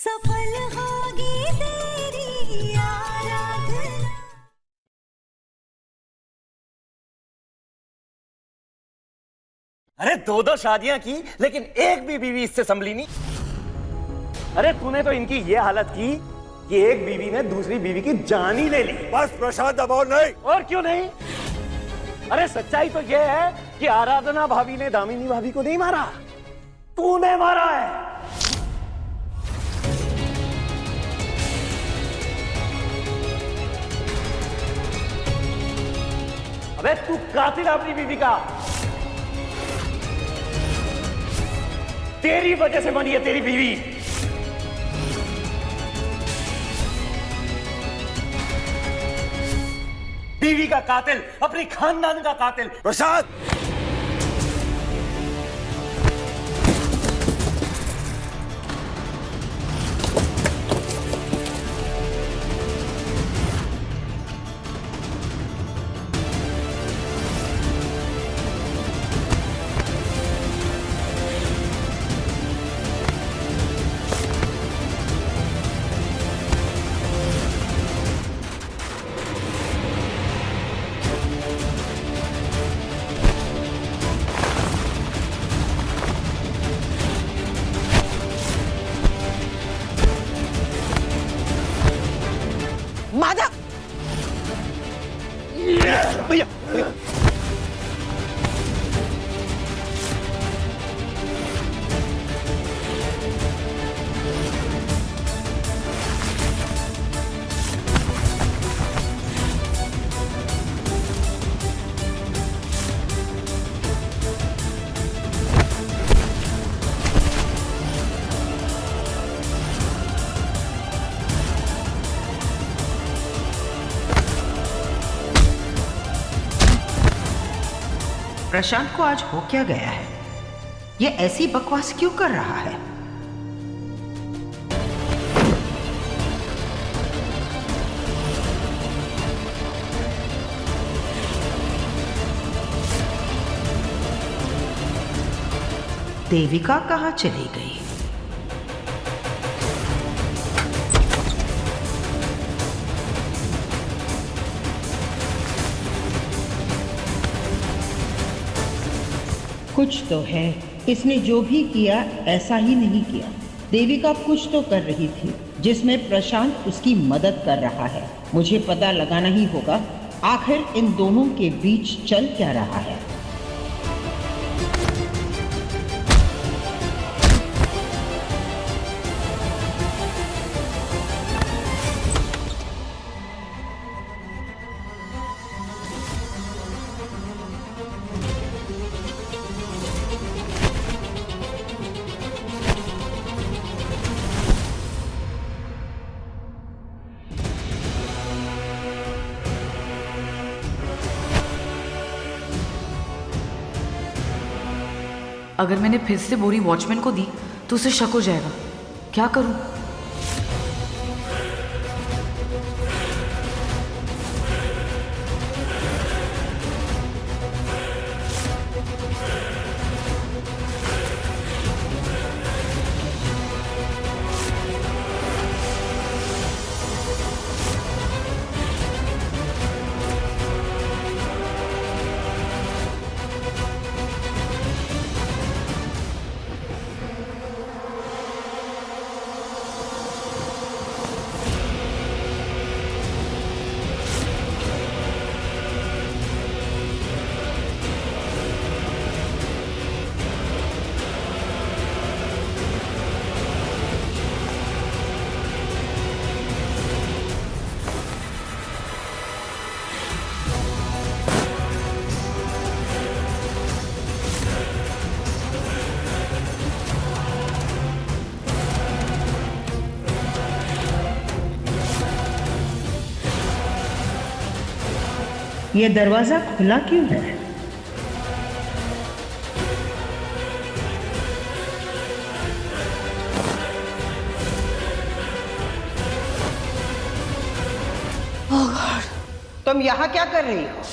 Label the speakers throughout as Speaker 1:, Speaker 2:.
Speaker 1: सफल होगी तेरी आराधना।
Speaker 2: अरे दो दो शादियां की लेकिन एक भी बीवी इससे संभली नहीं। अरे तूने तो इनकी ये हालत की कि एक बीवी ने दूसरी बीवी की जान ही ले ली।
Speaker 3: बस प्रशांत, अब और नहीं।
Speaker 2: और क्यों नहीं? अरे सच्चाई तो यह है कि आराधना भाभी ने दामिनी भाभी को नहीं मारा, तूने मारा है। अबे तू कातिल अपनी बीवी का। तेरी वजह से बनी है तेरी बीवी। बीवी का कातिल, अपनी खानदान का कातिल।
Speaker 3: प्रशांत,
Speaker 4: माधव,
Speaker 2: भैया
Speaker 4: प्रशांत को आज हो क्या गया है? ये ऐसी बकवास क्यों कर रहा है? देविका कहाँ चली गई?
Speaker 5: कुछ तो है, इसने जो भी किया ऐसा ही नहीं किया। देविका कुछ तो कर रही थी जिसमें प्रशांत उसकी मदद कर रहा है। मुझे पता लगाना ही होगा आखिर इन दोनों के बीच चल क्या रहा है।
Speaker 6: अगर मैंने फिर से बोरी वॉचमैन को दी तो उसे शक हो जाएगा। क्या करूं?
Speaker 5: ये दरवाजा खुला क्यों है?
Speaker 4: तुम यहाँ क्या कर रही हो?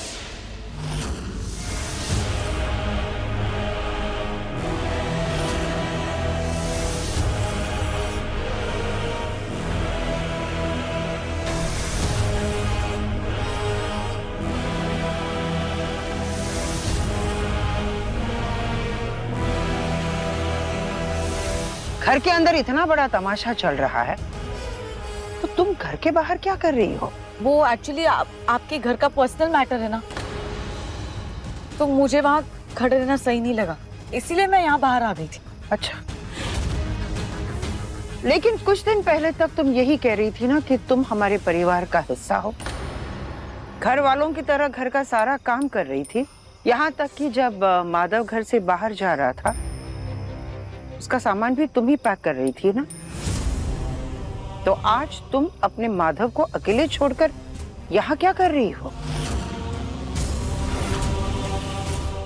Speaker 4: घर के अंदर इतना बड़ा तमाशा चल रहा है तो तुम घर के बाहर क्या कर रही हो?
Speaker 6: वो एक्चुअली आपके घर का पर्सनल मैटर है ना, तो मुझे वहाँ खड़े रहना सही नहीं लगा, इसीलिए मैं यहाँ बाहर आ गई थी।
Speaker 4: अच्छा, लेकिन कुछ दिन पहले तक तुम यही कह रही थी ना कि तुम हमारे परिवार का हिस्सा हो। घर वालों की तरह घर का सारा काम कर रही थी, यहाँ तक कि जब माधव घर से बाहर जा रहा था उसका सामान भी तुम ही पैक कर रही थी ना। तो आज तुम अपने माधव को अकेले छोड़कर यहाँ क्या कर रही हो?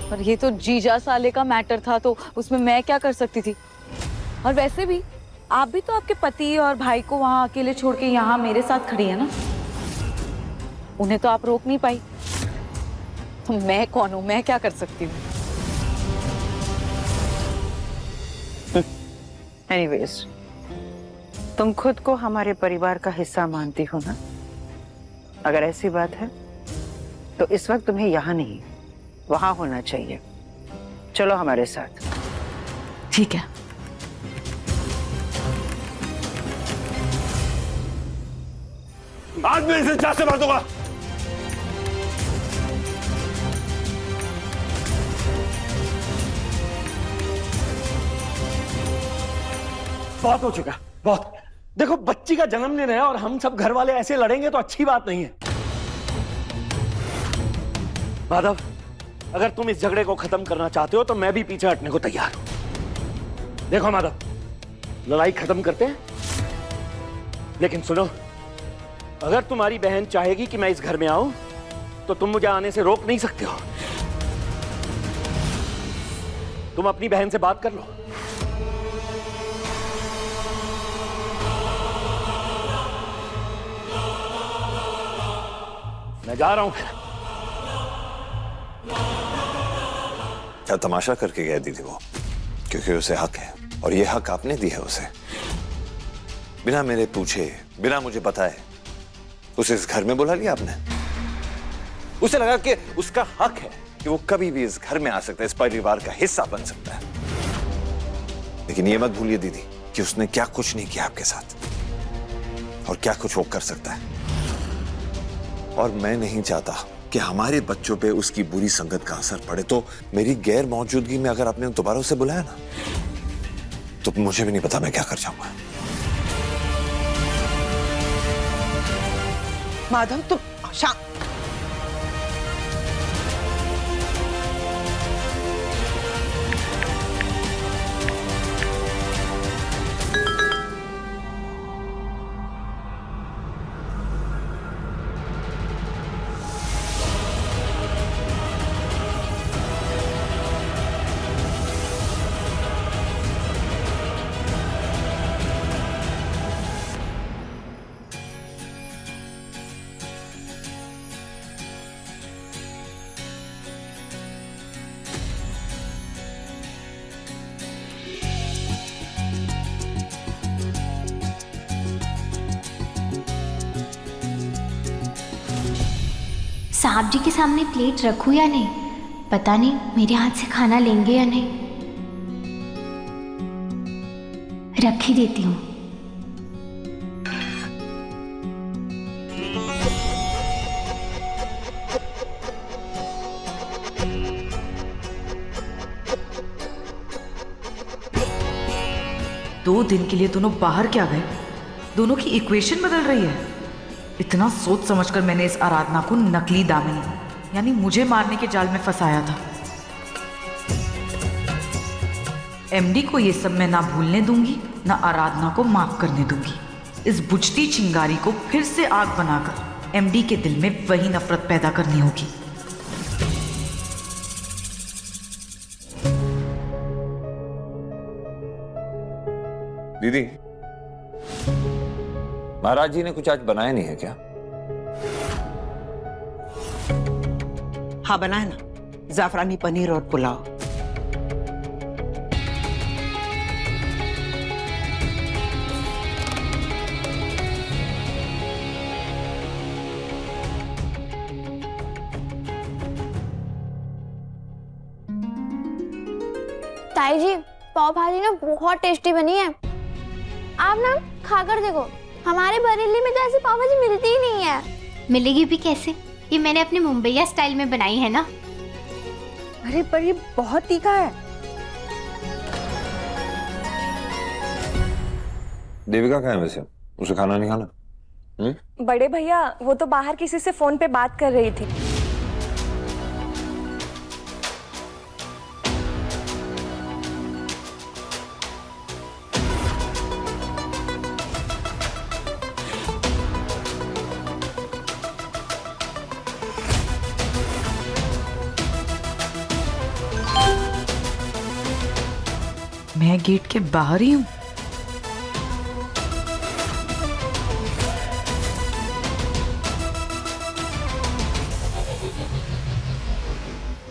Speaker 6: पर ये तो जीजा साले का मैटर था, तो उसमें मैं क्या कर सकती थी। और वैसे भी आप भी तो आपके पति और भाई को वहां अकेले छोड़ के यहाँ मेरे साथ खड़ी है ना, उन्हें तो आप रोक नहीं पाई, तो मैं कौन हूं, मैं क्या कर सकती हूँ।
Speaker 4: एनीवेज, तुम खुद को हमारे परिवार का हिस्सा मानती हो ना? अगर ऐसी बात है तो इस वक्त तुम्हें यहाँ नहीं वहां होना चाहिए। चलो हमारे साथ।
Speaker 6: ठीक है।
Speaker 2: आज मैं इसे जान से मार दूंगा। बहुत हो चुका, बहुत। देखो, बच्ची का जन्मदिन है और हम सब घर वाले ऐसे लड़ेंगे तो अच्छी बात नहीं है। माधव, अगर तुम इस झगड़े को खत्म करना चाहते हो तो मैं भी पीछे हटने को तैयार हूं। देखो माधव, लड़ाई खत्म करते हैं, लेकिन सुनो, अगर तुम्हारी बहन चाहेगी कि मैं इस घर में आऊं तो तुम मुझे आने से रोक नहीं सकते हो। तुम अपनी बहन से बात कर लो। मैं जा रहा हूं।
Speaker 3: क्या तमाशा करके गया दीदी वो? क्योंकि उसे हक है और ये हक आपने दी है उसे। बिना मेरे पूछे, बिना मुझे बताए उसे इस घर में बुला लिया आपने। उसे लगा कि उसका हक है कि वो कभी भी इस घर में आ सकता है, इस परिवार का हिस्सा बन सकता है। लेकिन ये मत भूलिए दीदी कि उसने क्या कुछ नहीं किया आपके साथ और क्या कुछ वो कर सकता है। और मैं नहीं चाहता कि हमारे बच्चों पे उसकी बुरी संगत का असर पड़े। तो मेरी गैर मौजूदगी में अगर आपने दोबारा उसे बुलाया ना, तो मुझे भी नहीं पता मैं क्या कर जाऊंगा।
Speaker 4: माधव, तुम शांत।
Speaker 7: साहब जी के सामने प्लेट रखूं या नहीं, पता नहीं मेरे हाथ से खाना लेंगे या नहीं। रख ही देती हूँ।
Speaker 6: दो दिन के लिए दोनों बाहर क्या गए? दोनों की इक्वेशन बदल रही है। इतना सोच समझकर मैंने इस आराधना को नकली दामिनी यानी मुझे मारने के जाल में फंसाया था। एमडी को ये सब मैं ना भूलने दूंगी, ना आराधना को माफ करने दूंगी। इस बुझती चिंगारी को फिर से आग बनाकर एमडी के दिल में वही नफरत पैदा करनी होगी।
Speaker 3: दीदी, महाराज जी ने कुछ आज बनाया नहीं है क्या?
Speaker 4: हाँ, बनाए ना, जाफरानी पनीर और पुलाव।
Speaker 8: ताई जी, पाव भाजी ना बहुत टेस्टी बनी है। आप ना खाकर देखो, हमारे बरेली में तो ऐसी पाव भाजी मिलती ही नहीं है।
Speaker 7: मिलेगी भी कैसे? ये मैंने अपने मुंबईया स्टाइल में बनाई है ना।
Speaker 4: अरे पर ये बहुत तीखा है।
Speaker 3: देविका कहाँ है वैसे? उसे खाना नहीं खाना?
Speaker 9: बड़े भैया वो तो बाहर किसी से फोन पे बात कर रही थी।
Speaker 4: मैं गेट के बाहर ही हूँ।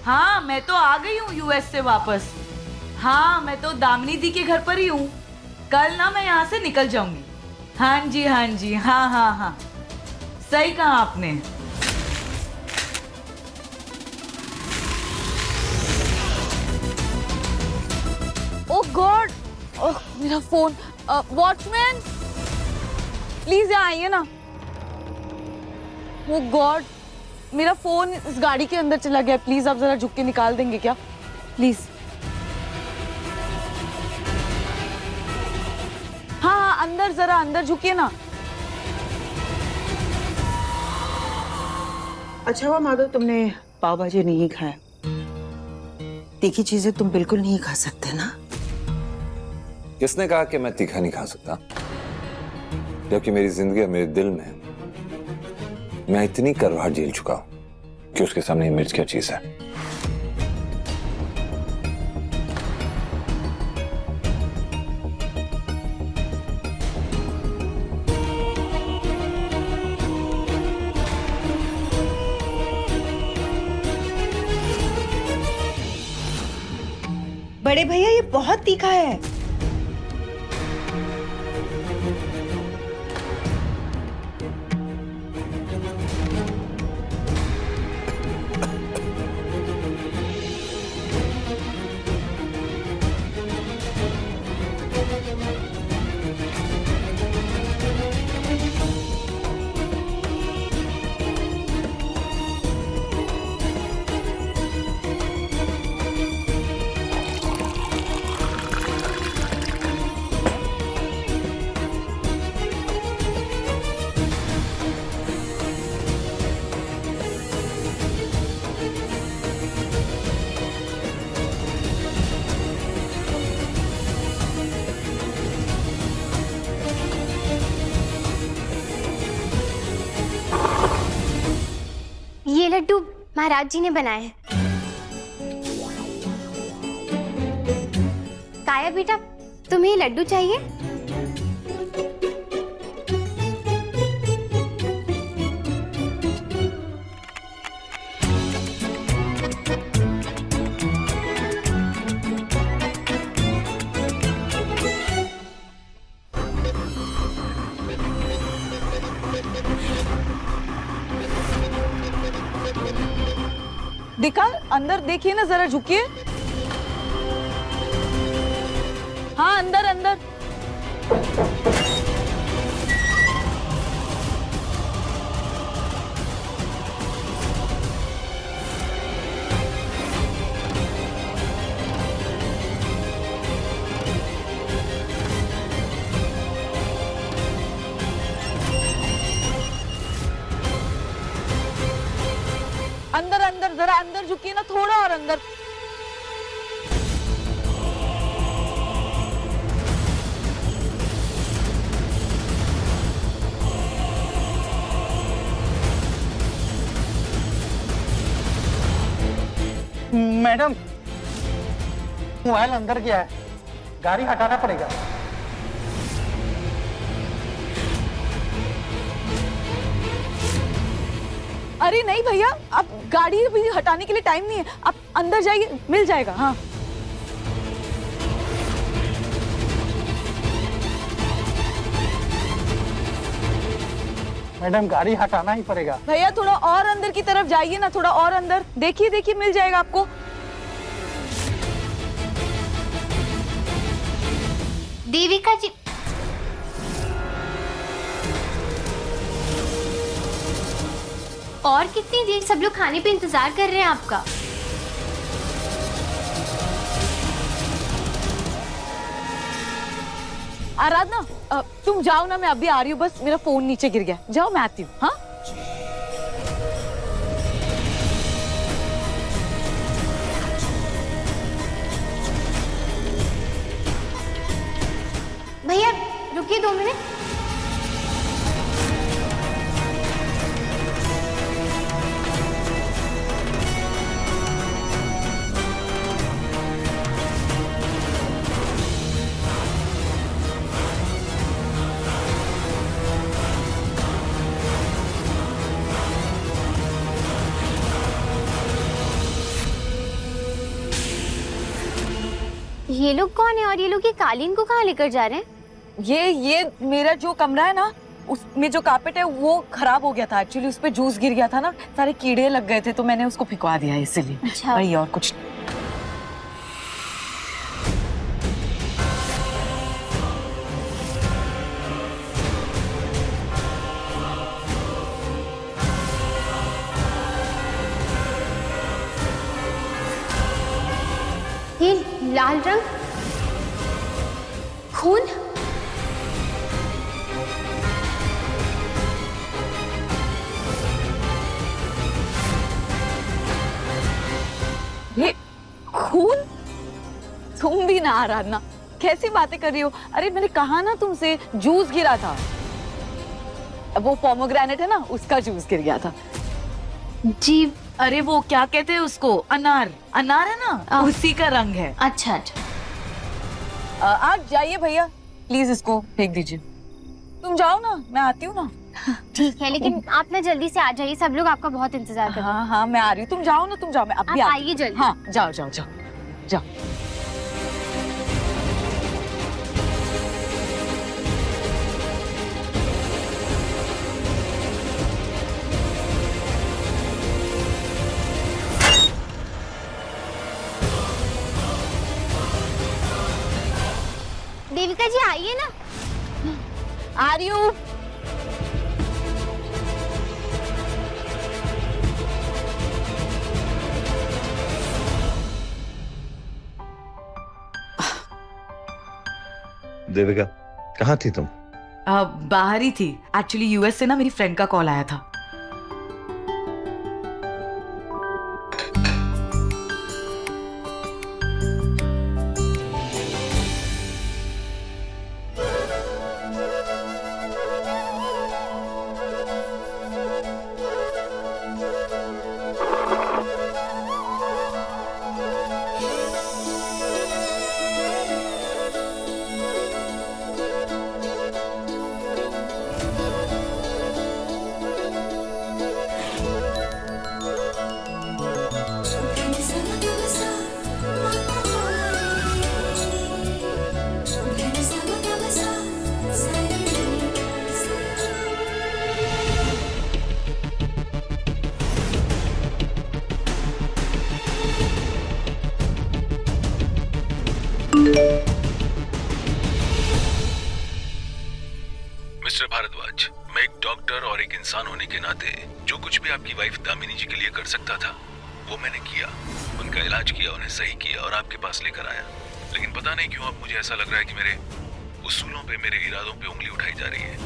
Speaker 6: हाँ मैं तो आ गई हूँ यूएस से वापस। हाँ मैं तो दामिनी दी के घर पर ही हूँ। कल ना मैं यहाँ से निकल जाऊंगी। हाँ जी हाँ जी, हाँ हाँ हाँ, सही कहा आपने। ओह गॉड, ओह मेरा फोन। वॉचमैन प्लीज यहाँ आइए ना। ओह गॉड, मेरा फोन इस गाड़ी के अंदर चला गया। प्लीज आप जरा झुक के निकाल देंगे क्या, प्लीज। हाँ हाँ अंदर, जरा अंदर झुकिए ना।
Speaker 4: अच्छा हुआ माधव तुमने पाव भाजी नहीं खाया। तीखी चीजें तुम बिल्कुल नहीं खा सकते ना।
Speaker 3: किसने कहा कि मैं तीखा नहीं खा सकता? जबकि मेरी जिंदगी और मेरे दिल में मैं इतनी करवाहट झेल चुका हूं कि उसके सामने मिर्च क्या चीज है।
Speaker 5: बड़े भैया ये बहुत तीखा है।
Speaker 7: ये लड्डू महाराज जी ने बनाए हैं। काया बेटा, तुम्हें ये लड्डू चाहिए?
Speaker 6: दिखा, अंदर देखिए ना, जरा झुकिए। हाँ अंदर अंदर। अंदर अंदर, जरा अंदर झुकिए ना, थोड़ा और अंदर।
Speaker 10: मैडम मोबाइल अंदर गया है, गाड़ी हटाना पड़ेगा।
Speaker 6: अरे नहीं भैया, अब गाड़ी भी हटाने के लिए टाइम नहीं है। आप अंदर जाइए, मिल जाएगा। हाँ
Speaker 10: मैडम गाड़ी हटाना ही पड़ेगा।
Speaker 6: भैया थोड़ा और अंदर की तरफ जाइए ना, थोड़ा और अंदर। देखिए देखिए, मिल जाएगा आपको।
Speaker 7: देविका जी, और कितनी देर, सब लोग खाने पे इंतजार कर रहे हैं आपका।
Speaker 6: आराधना तुम जाओ ना, मैं अभी आ रही हूँ, बस मेरा फोन नीचे गिर गया। जाओ, मैं आती हूँ। हाँ
Speaker 7: भैया रुकिए 2 मिनट। ये लोग कौन है और ये लोग ये कालीन को कहाँ लेकर जा रहे हैं?
Speaker 6: ये मेरा जो कमरा है ना, उसमें जो कार्पेट है वो खराब हो गया था। एक्चुअली उस पे जूस गिर गया था ना, सारे कीड़े लग गए थे, तो मैंने उसको फिकवा दिया इसीलिए।
Speaker 7: अच्छा।
Speaker 6: वही, और कुछ।
Speaker 7: ये लाल रंग, खून।
Speaker 6: ये खून? तुम भी ना आराधना, कैसी बातें कर रही हो? अरे मैंने कहा ना तुमसे, जूस गिरा था। वो पोमोग्रेनेट है ना, उसका जूस गिर गया था।
Speaker 7: जी।
Speaker 6: अरे वो क्या कहते हैं उसको, अनार। अनार है ना, उसी का रंग है।
Speaker 7: अच्छा अच्छा।
Speaker 6: आप जाइए भैया, प्लीज इसको फेंक दीजिए। तुम जाओ ना, मैं आती हूँ ना।
Speaker 7: ठीक है, लेकिन आप ना जल्दी से आ जाइए, सब लोग आपका बहुत इंतजार कर रहे हैं।
Speaker 6: हाँ हाँ, मैं आ रही हूँ। तुम जाओ ना, तुम जाओ, मैं अभी
Speaker 7: आप आइए जल्दी।
Speaker 6: हाँ, जाओ जाओ जाओ जाओ।
Speaker 7: देविका जी आइए ना।
Speaker 6: आ रही हूँ।
Speaker 3: देविका, कहाँ थी तुम?
Speaker 6: बाहर ही थी। एक्चुअली यूएस से ना मेरी फ्रेंड का कॉल आया था।
Speaker 11: मिस्टर भारद्वाज, मैं एक डॉक्टर और एक इंसान होने के नाते जो कुछ भी आपकी वाइफ दामिनी जी के लिए कर सकता था वो मैंने किया। उनका इलाज किया, उन्हें सही किया और आपके पास लेकर आया। लेकिन पता नहीं क्यों अब मुझे ऐसा लग रहा है कि मेरे उसूलों पे, मेरे इरादों पे उंगली उठाई जा रही है।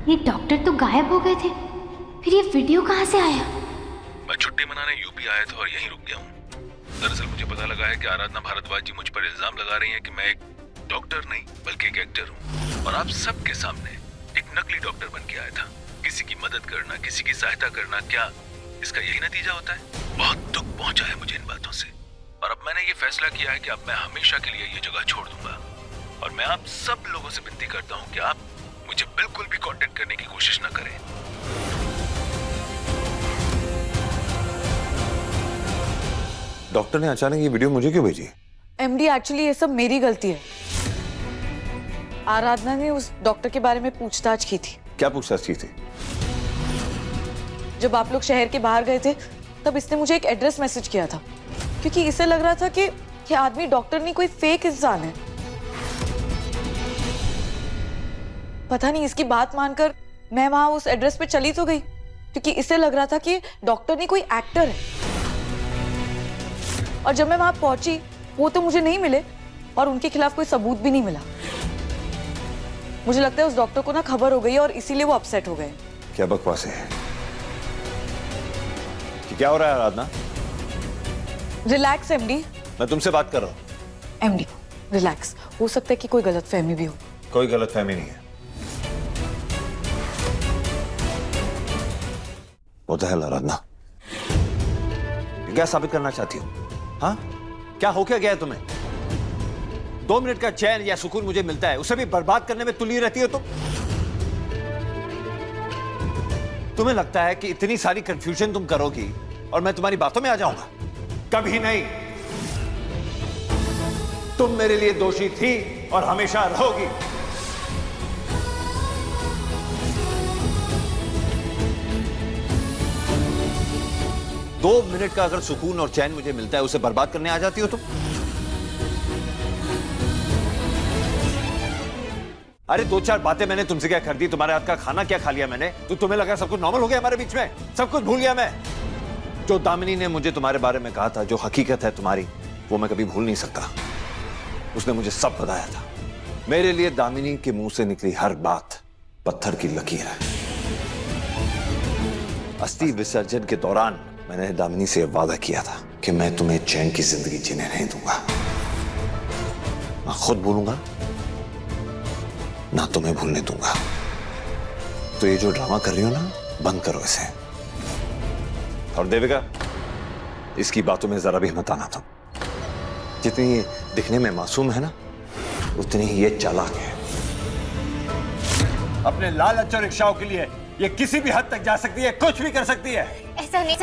Speaker 7: ये डॉक्टर तो गायब हो गए थे, फिर ये वीडियो कहाँ से आया?
Speaker 11: मैं छुट्टी मनाने यूपी आया था और यहीं रुक गया हूँ। दरअसल मुझे पता लगा है कि आराधना भारद्वाज जी मुझ पर इल्जाम लगा रही हैं कि मैं एक डॉक्टर नहीं बल्कि एक एक्टर हूँ, और आप सबके सामने एक नकली डॉक्टर बन के आया था। किसी की मदद करना, किसी की सहायता करना, क्या इसका यही नतीजा होता है? बहुत दुख पहुंचा है मुझे इन बातों से, और अब मैंने ये फैसला किया है कि अब मैं हमेशा के लिए ये जगह छोड़ दूंगा। और मैं आप सब लोगों से विनती करता हूँ कि आप मुझे बिल्कुल भी कांटेक्ट करने की कोशिश न करें।
Speaker 3: डॉक्टर ने अचानक ये वीडियो मुझे क्यों भेजी?
Speaker 6: एमडी, एक्चुअली ये सब मेरी गलती है। आराधना ने उस डॉक्टर के बारे में पूछताछ की थी।
Speaker 3: क्या पूछताछ की थी?
Speaker 6: जब आप लोग शहर के बाहर गए थे तब इसने मुझे एक एड्रेस मैसेज किया था, क्योंकि इसे लग रहा था कि ये आदमी डॉक्टर नहीं, कोई फेक इंसान है। पता नहीं, इसकी बात मानकर मैं वहां उस एड्रेस पे चली तो गई क्योंकि इससे लग रहा था कि डॉक्टर नहीं कोई एक्टर है। और जब मैं वहां पहुंची वो तो मुझे नहीं मिले और उनके खिलाफ कोई सबूत भी नहीं मिला। मुझे लगता है उस डॉक्टर को ना खबर हो गई और इसीलिए वो अपसेट हो गए।
Speaker 3: क्या बकवास है? कि क्या हो रहा है आराधना?
Speaker 6: Relax MD.
Speaker 3: मैं तुमसे बात कर रहा हूं।
Speaker 6: एमडी रिलैक्स, हो सकता है कि कोई गलतफहमी भी हो।
Speaker 3: कोई गलतफहमी नहीं है। वो तो है आराधना, क्या साबित करना चाहती हो? हाँ, क्या हो क्या गया है तुम्हें? 2 मिनट का चैन या सुकून मुझे मिलता है, उसे भी बर्बाद करने में तुली रहती हो तुम। तुम्हें लगता है कि इतनी सारी कंफ्यूजन तुम करोगी और मैं तुम्हारी बातों में आ जाऊंगा? कभी नहीं। तुम मेरे लिए दोषी थी और हमेशा रहोगी। दो मिनट का अगर सुकून और चैन मुझे मिलता है, उसे बर्बाद करने आ जाती हो तुम। अरे 2-4 बातें मैंने तुमसे क्या कर दी? तुम्हारे हाथ का खाना क्या खा लिया मैंने? तो तुम्हें लगा सब कुछ नॉर्मल हो गया हमारे बीच में? सब कुछ भूल गया मैं? जो दामिनी ने मुझे तुम्हारे बारे में कहा था, जो हकीकत है तुम्हारी, वो मैं कभी भूल नहीं सकता। उसने मुझे सब बताया था। मेरे लिए दामिनी के मुंह से निकली हर बात पत्थर की लकीर है। अस्थि विसर्जन के दौरान मैंने दामिनी से वादा किया था कि मैं तुम्हें चैन की जिंदगी जीने नहीं दूंगा। मैं खुद भूलूंगा ना तुम्हें भूलने दूंगा। तो ये जो ड्रामा कर रही हो ना, बंद करो इसे। और देविका, इसकी बातों में जरा भी मत आना तुम। जितनी ये दिखने में मासूम है ना, उतनी ही ये चालाक है। अपने लालच और रिक्शाओं के लिए ये किसी भी हद तक जा सकती है, कुछ भी कर सकती है।
Speaker 8: ऐसा नहीं।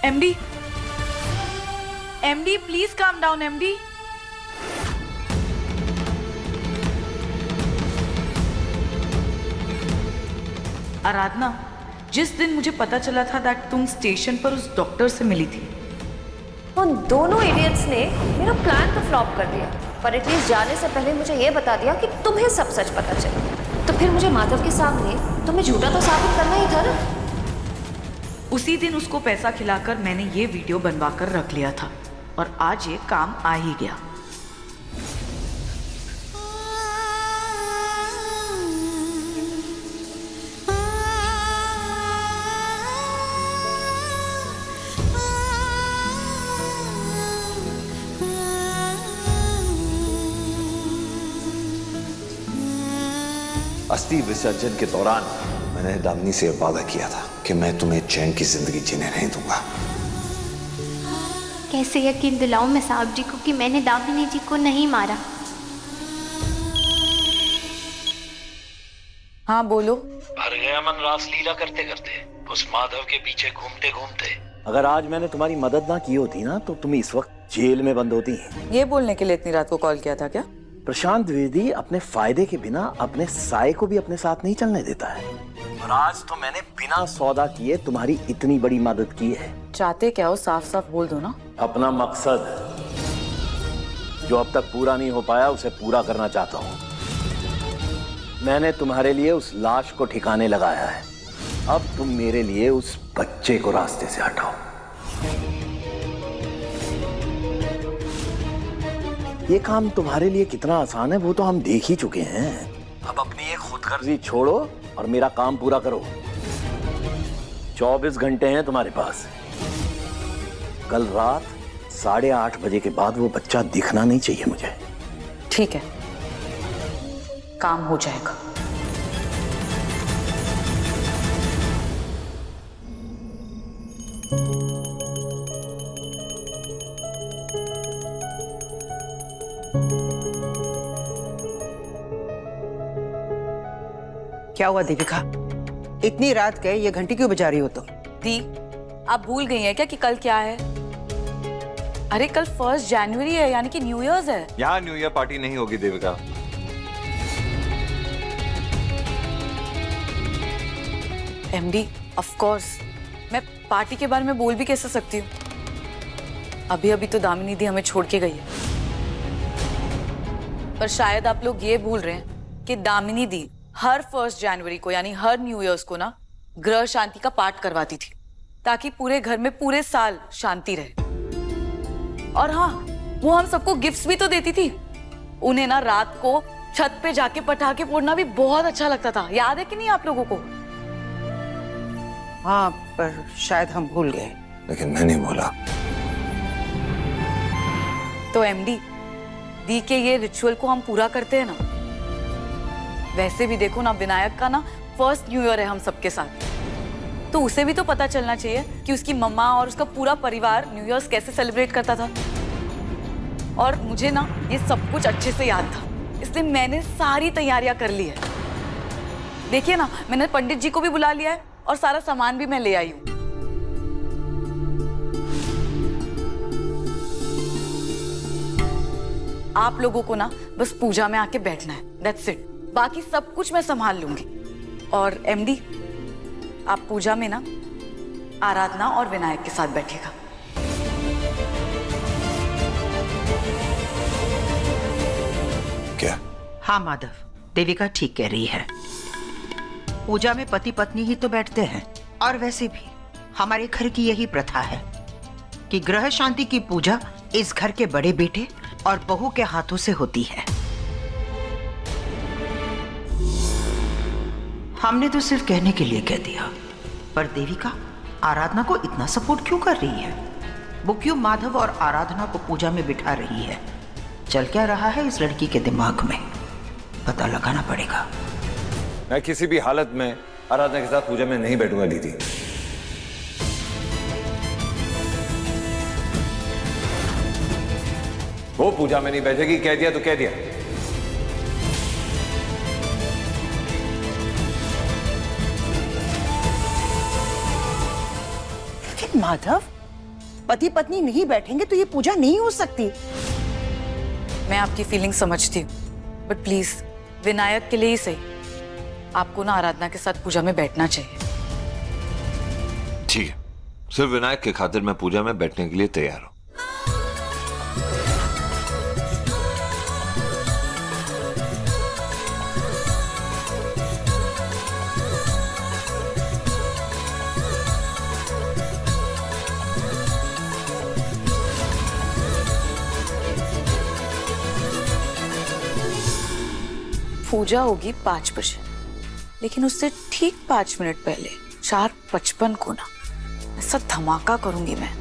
Speaker 6: MD, MD please calm down MD. Aradhana, जिस दिन मुझे पता चला था दैट तुम स्टेशन पर उस डॉक्टर से मिली थी,
Speaker 9: उन दोनों इडियट्स ने मेरा प्लान तो फ्लॉप कर दिया, पर एटलीस्ट जाने से पहले मुझे ये बता दिया कि तुम्हें सब सच पता चला। तो फिर मुझे माधव के सामने तुम्हें झूठा तो साबित करना ही था ना।
Speaker 6: उसी दिन उसको पैसा खिलाकर मैंने ये वीडियो बनवाकर रख लिया था और आज ये काम आ ही गया।
Speaker 3: अस्थि विसर्जन के दौरान मैंने दामिनी से वादा किया था कि मैं तुम्हें चैन की जिंदगी जीने नहीं दूंगा।
Speaker 7: कैसे यकीन दिलाऊं मैं साहब जी को कि मैंने दामिनी जी को नहीं मारा?
Speaker 6: हाँ बोलो।
Speaker 12: भर गया मन रासलीला करते करते, उस माधव के पीछे घूमते घूमते।
Speaker 2: अगर आज मैंने तुम्हारी मदद ना की होती ना, तो तुम इस वक्त जेल में बंद होती।
Speaker 6: ये बोलने के लिए इतनी रात को कॉल किया था क्या?
Speaker 2: प्रशांत द्विवेदी अपने फायदे के बिना अपने साय को भी अपने साथ नहीं चलने देता है। और आज तो मैंने बिना सौदा किए तुम्हारी इतनी बड़ी मदद की है।
Speaker 6: चाहते क्या हो, साफ साफ बोल दो ना।
Speaker 2: अपना मकसद जो अब तक पूरा नहीं हो पाया, उसे पूरा करना चाहता हूं। मैंने तुम्हारे लिए उस लाश को ठिकाने लगाया है। अब तुम मेरे लिए उस बच्चे को रास्ते से हटाओ। ये काम तुम्हारे लिए कितना आसान है वो तो हम देख ही चुके हैं। अब अपनी ये खुदगर्जी छोड़ो और मेरा काम पूरा करो। 24 घंटे हैं तुम्हारे पास। कल रात 8:30 बजे के बाद वो बच्चा दिखना नहीं चाहिए मुझे।
Speaker 6: ठीक है, काम हो जाएगा।
Speaker 4: क्या हुआ दीपिका? इतनी रात गए, ये घंटी क्यों बजा रही हो तुम?
Speaker 6: दी, आप भूल गई हैं क्या कि कल क्या है? अरे कल 1 जनवरी है, यानी कि न्यू ईयर्स है।
Speaker 3: यहाँ न्यू ईयर पार्टी नहीं होगी देविका।
Speaker 6: एमडी, ऑफ कोर्स मैं पार्टी के बारे में बोल भी कैसे सकती हूँ? अभी अभी तो दामिनी दी हमें छोड़ के गई है। पर शायद आप लोग ये भूल रहे हैं कि दामिनी दी हर 1 जनवरी को यानी हर न्यू ईयर्स को ना ग्रह शांति का पाठ करवाती थी, ताकि पूरे घर में पूरे साल शांति रहे। और हाँ, वो हम सबको गिफ्ट्स भी तो देती थी। उन्हें ना रात को छत पे जाके पटाखे फोड़ना भी बहुत अच्छा लगता था। याद है कि नहीं आप लोगों को?
Speaker 4: हाँ, पर शायद हम भूल गए।
Speaker 3: लेकिन मैं नहीं भूला।
Speaker 6: तो एमडी, दी के ये रिचुअल को हम पूरा करते हैं ना। वैसे भी देखो ना, विनायक का ना 1st न्यू ईयर है हम सबके साथ, तो उसे भी तो पता चलना चाहिए कि उसकी मम्मा और उसका पूरा परिवार न्यू ईयर्स कैसे सेलिब्रेट करता था। और मुझे ना ये सब कुछ अच्छे से याद था, इसलिए मैंने सारी तैयारियां कर ली है। देखिए ना, मैंने पंडित जी को भी बुला लिया है और सारा सामान भी मैं ले आई हूँ। आप लोगों को ना बस पूजा में आके बैठना है, दैट्स इट। बाकी सब कुछ मैं संभाल लूंगी। और एमडी, आप पूजा में ना आराधना और विनायक के साथ बैठिएगा।
Speaker 3: क्या?
Speaker 5: हाँ माधव, देविका ठीक कह रही है। पूजा में पति पत्नी ही तो बैठते हैं। और वैसे भी हमारे घर की यही प्रथा है कि ग्रह शांति की पूजा इस घर के बड़े बेटे और बहू के हाथों से होती है। हमने तो सिर्फ कहने के लिए कह दिया, पर देविका आराधना को इतना सपोर्ट क्यों कर रही है? वो क्यों माधव और आराधना को पूजा में बिठा रही है? चल क्या रहा है इस लड़की के दिमाग में, पता लगाना पड़ेगा।
Speaker 3: मैं किसी भी हालत में आराधना के साथ पूजा में नहीं बैठूंगा दीदी। वो पूजा में नहीं बैठेगी, कह दिया तो कह दिया।
Speaker 4: लेकिन माधव, पति पत्नी नहीं बैठेंगे तो ये पूजा नहीं हो सकती।
Speaker 6: मैं आपकी फीलिंग समझती हूँ, बट प्लीज विनायक के लिए ही सही, आपको ना आराधना के साथ पूजा में बैठना चाहिए।
Speaker 3: ठीक है, सिर्फ विनायक के खातिर मैं पूजा में बैठने के लिए तैयार हूं।
Speaker 6: पूजा होगी 5 बजे, लेकिन उससे ठीक 5 मिनट पहले 4:55 को ना ऐसा धमाका करूंगी मैं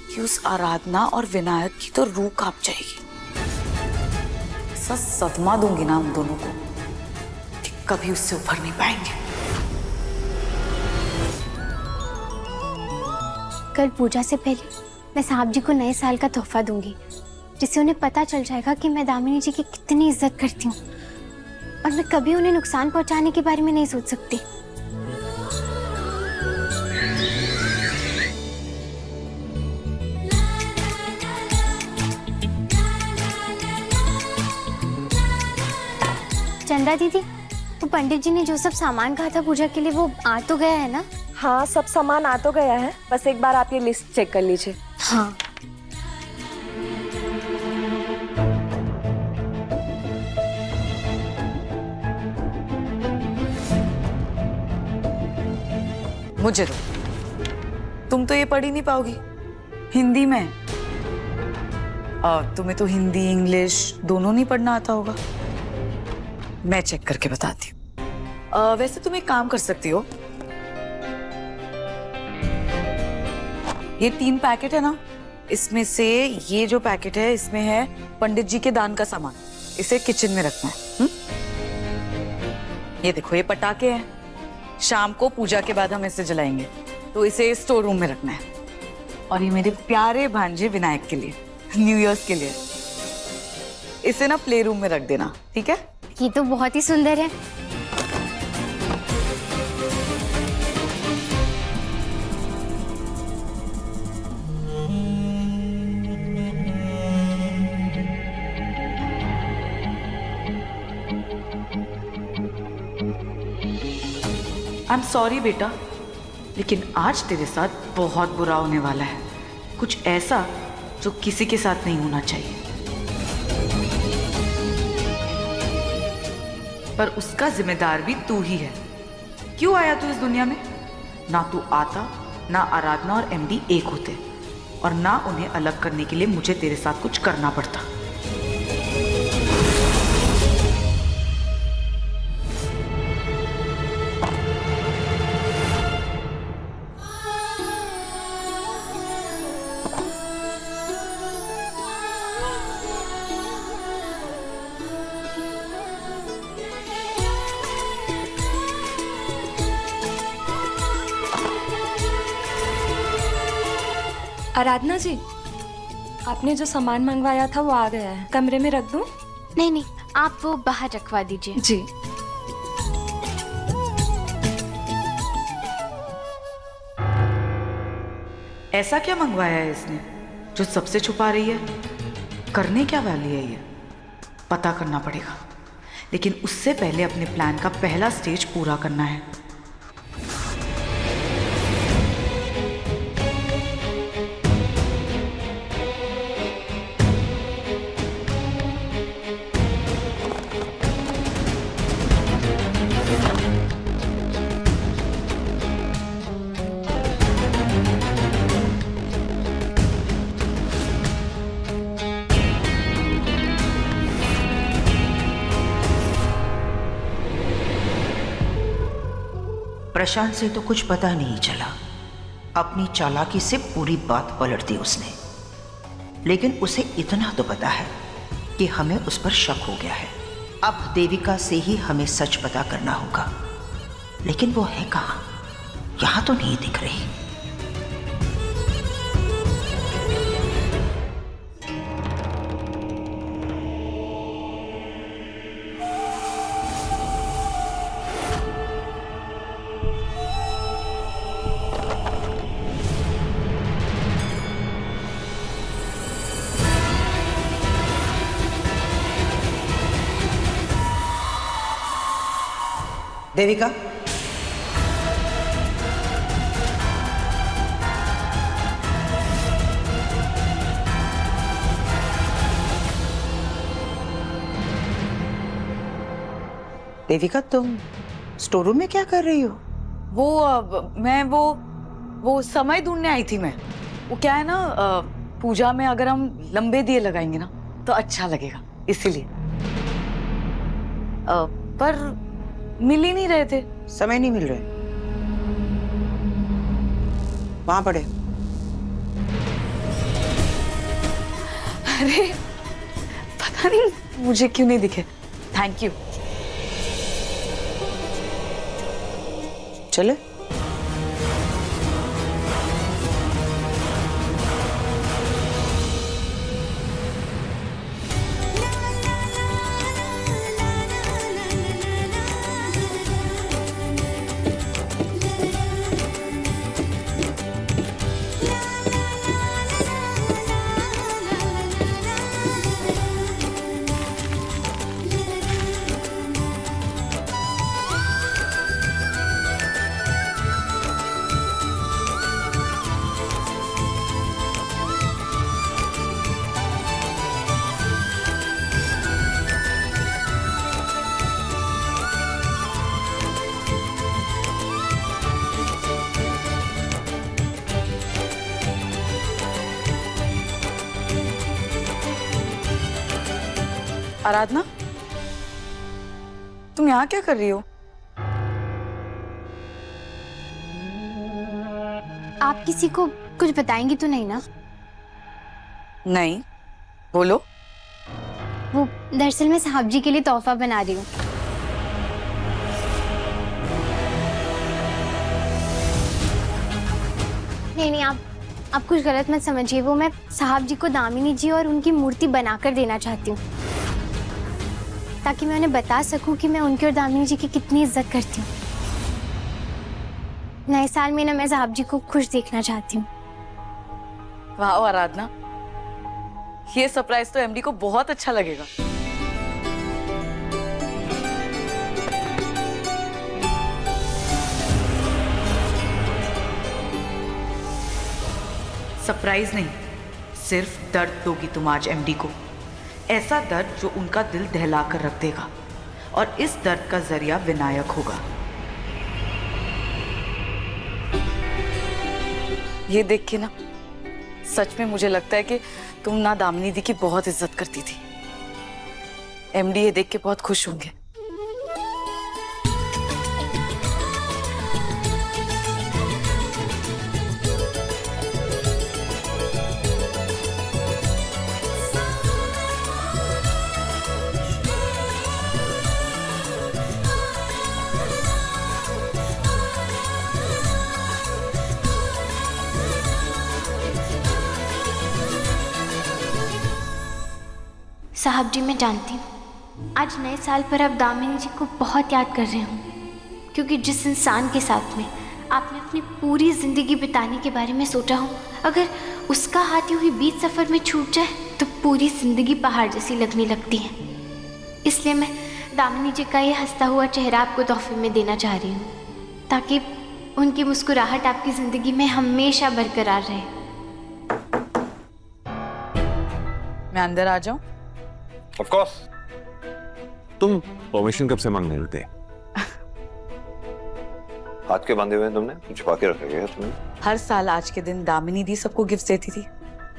Speaker 6: कि उस आराधना और विनायक की तो रूह कांप जाएगी। ऐसा सदमा दूंगी ना उन दोनों को कि कभी उससे उभर नहीं पाएंगे।
Speaker 8: कल पूजा से पहले मैं साहब जी को नए साल का तोहफा दूंगी, जिससे उन्हें पता चल जाएगा कि मैं दामिनी जी की कितनी इज्जत करती हूँ और मैं कभी उन्हें नुकसान पहुंचाने के बारे में नहीं सोच सकती। चंदा दीदी, तो पंडित जी ने जो सब सामान कहा था पूजा के लिए वो आ तो गया है ना?
Speaker 9: हाँ, सब सामान आ तो गया है, बस एक बार आप ये लिस्ट चेक कर लीजिए।
Speaker 8: हाँ।
Speaker 6: मुझे दो, तुम तो ये पढ़ ही नहीं पाओगी हिंदी में, और तुम्हें तो हिंदी इंग्लिश दोनों नहीं पढ़ना आता होगा। मैं चेक करके बताती हूँ। वैसे तुम एक काम कर सकती हो, ये 3 पैकेट है ना, इसमें से ये जो पैकेट है इसमें है पंडित जी के दान का सामान, इसे किचन में रखना है। ये देखो, ये पटाखे हैं, शाम को पूजा के बाद हम इसे जलाएंगे, तो इसे स्टोर रूम में रखना है। और ये मेरे प्यारे भांजे विनायक के लिए, न्यू ईयर्स के लिए, इसे ना प्ले रूम में रख देना, ठीक है?
Speaker 8: ये तो बहुत ही सुंदर है।
Speaker 6: आई एम सॉरी बेटा, लेकिन आज तेरे साथ बहुत बुरा होने वाला है। कुछ ऐसा जो किसी के साथ नहीं होना चाहिए, पर उसका जिम्मेदार भी तू ही है। क्यों आया तू इस दुनिया में? ना तू आता, ना आराधना और एमडी एक होते, और ना उन्हें अलग करने के लिए मुझे तेरे साथ कुछ करना पड़ता।
Speaker 9: आराधना जी, आपने जो सामान मंगवाया था वो आ गया है, कमरे में रख दूं?
Speaker 8: नहीं नहीं, आप वो बाहर रखवा दीजिए।
Speaker 9: जी।
Speaker 6: ऐसा क्या मंगवाया है इसने जो सबसे छुपा रही है? करने क्या वाली है ये? पता करना पड़ेगा, लेकिन उससे पहले अपने प्लान का पहला स्टेज पूरा करना है।
Speaker 5: प्रशांत से तो कुछ पता नहीं चला, अपनी चालाकी से पूरी बात पलट दी उसने। लेकिन उसे इतना तो पता है कि हमें उस पर शक हो गया है। अब देविका से ही हमें सच पता करना होगा, लेकिन वो है कहाँ? यहाँ तो नहीं दिख रही। देविका, देविका तुम स्टोर रूम में क्या कर रही हो?
Speaker 6: मैं वो समय ढूंढने आई थी मैं। वो क्या है ना, पूजा में अगर हम लंबे दिए लगाएंगे ना तो अच्छा लगेगा, इसीलिए। पर मिल ही नहीं रहे थे।
Speaker 4: समय नहीं मिल रहे, वहां पड़े।
Speaker 6: अरे पता नहीं मुझे क्यों नहीं दिखे। Thank you.
Speaker 4: चले।
Speaker 6: आराधना, तुम यहाँ क्या कर रही हो?
Speaker 8: आप किसी को कुछ बताएंगी तो नहीं ना?
Speaker 6: नहीं, बोलो।
Speaker 8: वो दरअसल मैं साहब जी के लिए तोहफा बना रही हूँ। नहीं, आप कुछ गलत मत समझिए। वो मैं साहब जी को दामिनी जी और उनकी मूर्ति बनाकर देना चाहती हूँ, ताकि मैं उन्हें बता सकूं कि मैं उनकी और दामिनी जी की कितनी इज्जत करती हूँ। नए साल में ना मैं साहब जी को खुश देखना चाहती हूँ।
Speaker 6: वाह आराधना, ये सरप्राइज तो एमडी को बहुत अच्छा लगेगा।
Speaker 13: सरप्राइज नहीं, सिर्फ दर्द दोगी तुम आज एमडी को। ऐसा दर्द जो उनका दिल दहला कर रख देगा, और इस दर्द का जरिया विनायक होगा।
Speaker 6: ये देख के ना सच में मुझे लगता है कि तुम ना दामिनी दी की बहुत इज्जत करती थी। एमडी ये देख के बहुत खुश होंगे।
Speaker 8: साहब जी, मैं जानती हूँ आज नए साल पर आप दामिनी जी को बहुत याद कर रहे होंगे, क्योंकि जिस इंसान के साथ में आपने अपनी पूरी ज़िंदगी बिताने के बारे में सोचा हो, अगर उसका हाथ यूँ ही बीच सफ़र में छूट जाए तो पूरी ज़िंदगी पहाड़ जैसी लगने लगती है। इसलिए मैं दामिनी जी का ये हंसता हुआ चेहरा आपको तोहफे में देना चाह रही हूँ, ताकि उनकी मुस्कुराहट आपकी ज़िंदगी में हमेशा बरकरार रहे।
Speaker 6: मैं अंदर आ जाऊं?
Speaker 3: Of course. तुम परमिशन कब से मांगने लगते? हाथ के बांधे हुए तुमने छुपा के रखा गया तुमने?
Speaker 6: हर साल आज के दिन दामिनी दी सबको गिफ्ट देती थी,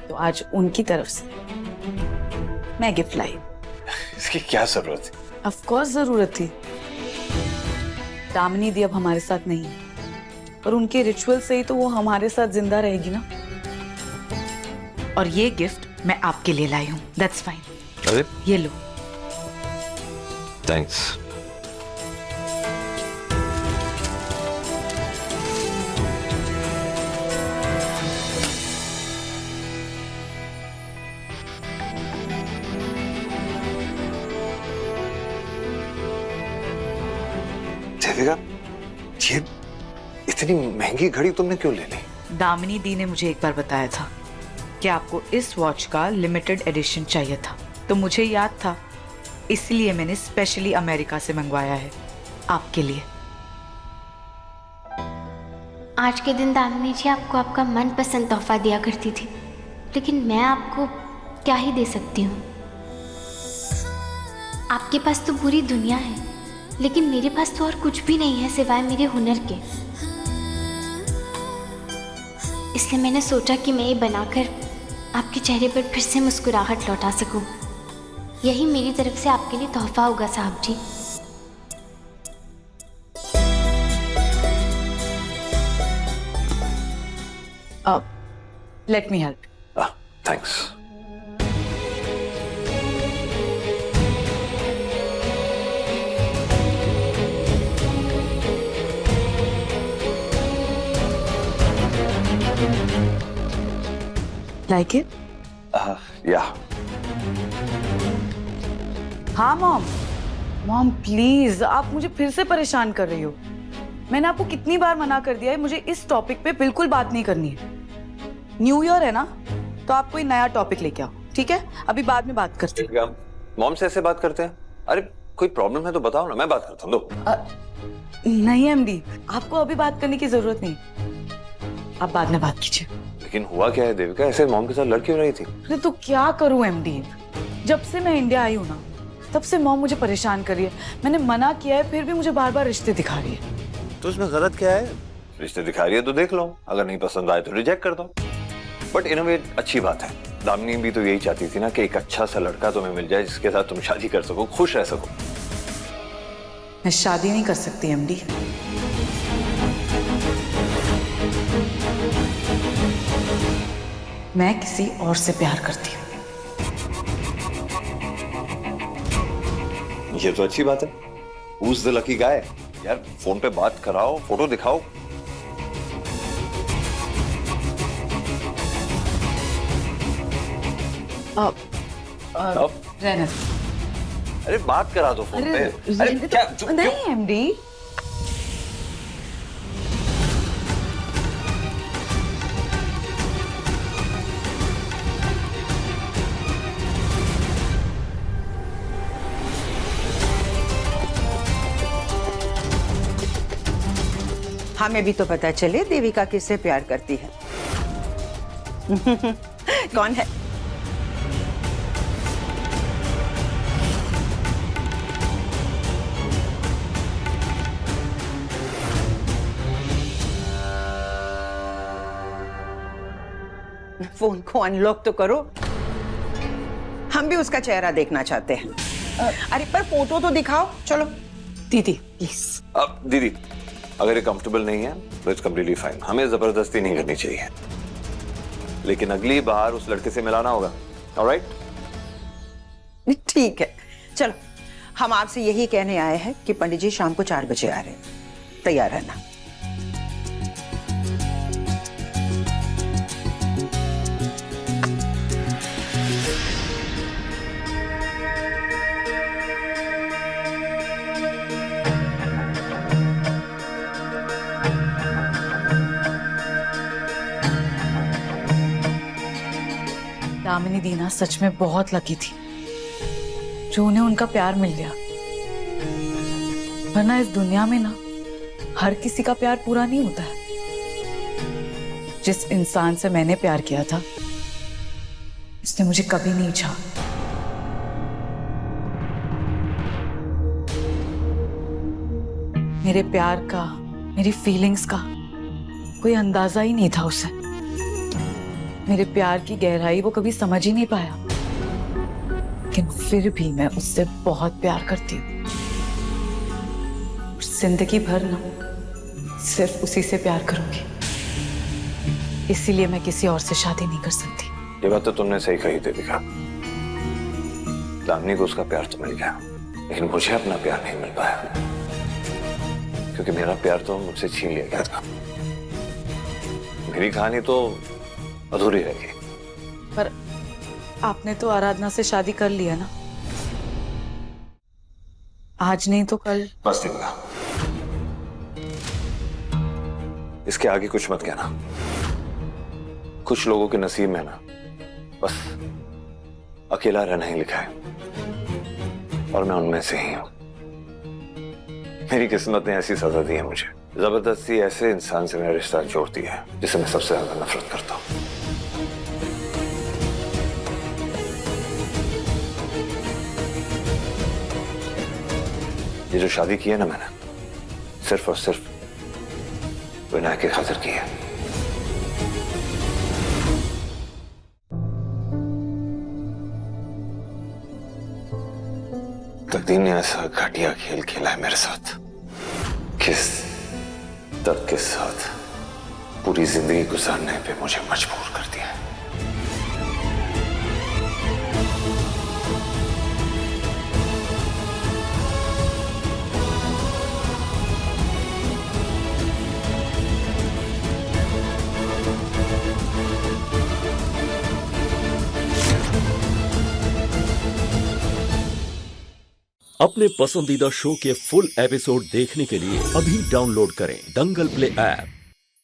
Speaker 6: तो आज उनकी तरफ से मैं गिफ्ट लाई।
Speaker 3: इसकी क्या जरूरत थी?
Speaker 6: ऑफ कोर्स जरूरत थी। दामिनी दी अब हमारे साथ नहीं है, और उनके रिचुअल से ही तो वो हमारे साथ जिंदा रहेगी ना।
Speaker 13: और ये गिफ्ट मैं आपके लिए लाई हूँ। That's fine.
Speaker 3: अरे
Speaker 13: ये लो।
Speaker 3: थैंक्स। देविका, ये इतनी महंगी घड़ी तुमने क्यों ले ली?
Speaker 13: दामिनी दी ने मुझे एक बार बताया था कि आपको इस वॉच का लिमिटेड एडिशन चाहिए था, तो मुझे याद था, इसलिए मैंने स्पेशली अमेरिका से मंगवाया है आपके लिए।
Speaker 8: आज के दिन दामिनी जी आपको आपका मनपसंद तोहफा दिया करती थी, लेकिन मैं आपको क्या ही दे सकती हूँ। आपके पास तो पूरी दुनिया है, लेकिन मेरे पास तो और कुछ भी नहीं है सिवाय मेरे हुनर के। इसलिए मैंने सोचा कि मैं ये बनाकर आपके चेहरे पर फिर से मुस्कुराहट लौटा सकूं। यही मेरी तरफ से आपके लिए तोहफा होगा साहब जी।
Speaker 13: Let me help.
Speaker 3: Thanks.
Speaker 6: Like it?
Speaker 3: Yeah.
Speaker 6: हाँ मॉम प्लीज, आप मुझे फिर से परेशान कर रही हो। मैंने आपको कितनी बार मना कर दिया है, मुझे इस टॉपिक पे बिल्कुल बात नहीं करनी है। न्यू ईयर है ना, तो आप कोई नया टॉपिक लेके आओ, ठीक है? अभी बाद में बात करते हैं।
Speaker 3: मॉम से ऐसे बात करते हैं? अरे कोई प्रॉब्लम है तो बताओ ना, मैं बात करता हूँ। दो।
Speaker 6: नहीं एमडी, आपको अभी बात करने की जरूरत नहीं, आप बाद में बात कीजिए।
Speaker 3: लेकिन हुआ क्या है देविका, ऐसे मॉम के साथ लड़ क्यों रही थी?
Speaker 6: अरे तो क्या करूं एमडी, जब से मैं इंडिया आई हूं ना, तब से मॉम मुझे परेशान कर रही है। मैंने मना किया है, फिर भी मुझे बार बार रिश्ते दिखा रही है।
Speaker 3: तो इसमें गलत क्या है? रिश्ते दिखा रही है तो देख लो, अगर नहीं पसंद आए तो रिजेक्ट कर दो। बट इन अ वे अच्छी बात है। दामिनी भी तो यही चाहती थी ना कि एक अच्छा सा लड़का तुम्हें मिल जाए जिसके साथ तुम शादी कर सको, खुश रह सको।
Speaker 13: मैं शादी नहीं कर सकती एमडी। मैं किसी और से प्यार करती हूँ।
Speaker 3: ये तो अच्छी बात है। Who's the lucky guy? यार फोन पे बात कराओ, फोटो दिखाओ।
Speaker 13: रहने दो।
Speaker 3: अरे बात करा दो फोन पे। अरे क्या
Speaker 6: नहीं एमडी,
Speaker 4: हमें भी तो पता चले देविका किससे प्यार करती है। कौन है? फोन को अनलॉक तो करो, हम भी उसका चेहरा देखना चाहते हैं। अरे पर फोटो तो दिखाओ। चलो
Speaker 6: दीदी प्लीज।
Speaker 3: अब दीदी अगर ये कंफर्टेबल नहीं है तो इट्स कम्प्लीटली फाइन, हमें जबरदस्ती नहीं करनी चाहिए, लेकिन अगली बार उस लड़के से मिलाना होगा। ऑलराइट?
Speaker 4: ठीक है, चलो हम आपसे यही कहने आए हैं कि पंडित जी शाम को 4 बजे आ रहे हैं, तैयार रहना।
Speaker 6: दामिनी दीना सच में बहुत लकी थी जो उन्हें उनका प्यार मिल गया, वरना इस दुनिया में ना हर किसी का प्यार पूरा नहीं होता है। जिस इंसान से मैंने प्यार किया था उसने मुझे कभी नहीं चाहा। मेरे प्यार का, मेरी फीलिंग्स का कोई अंदाजा ही नहीं था उसे। मेरे प्यार की गहराई वो कभी समझ ही नहीं पाया, लेकिन फिर भी मैं उससे बहुत प्यार करती हूँ। जिंदगी भर ना सिर्फ उसी से प्यार करूंगी, इसीलिए मैं किसी और से शादी नहीं कर सकती।
Speaker 3: ये बात तो तुमने सही कही देविका। दामिनी को उसका प्यार तो मिल गया, लेकिन मुझे अपना प्यार नहीं मिल पाया, क्योंकि मेरा प्यार तो मुझसे छीन लिया गया था। मेरी कहानी तो अधूरी रहेगी।
Speaker 6: पर आपने तो आराधना से शादी कर लिया ना, आज नहीं तो कल।
Speaker 3: बस देविका, इसके आगे कुछ मत कहना। कुछ लोगों के नसीब में ना बस अकेला रहना ही लिखा है, और मैं उनमें से ही हूं। मेरी किस्मत ने ऐसी सजा दी है मुझे, जबरदस्ती ऐसे इंसान से मेरा रिश्ता जोड़ दिया है जिसे मैं सबसे ज्यादा नफरत करता हूं। ये जो शादी की है ना मैंने, सिर्फ और सिर्फ विनायक की खातिर की है। तकदीर ने ऐसा घटिया खेल खेला है मेरे साथ, किस दर्द के साथ पूरी जिंदगी गुजारने पे मुझे मजबूर कर दिया है।
Speaker 14: अपने पसंदीदा शो के फुल एपिसोड देखने के लिए अभी डाउनलोड करें दंगल प्ले ऐप।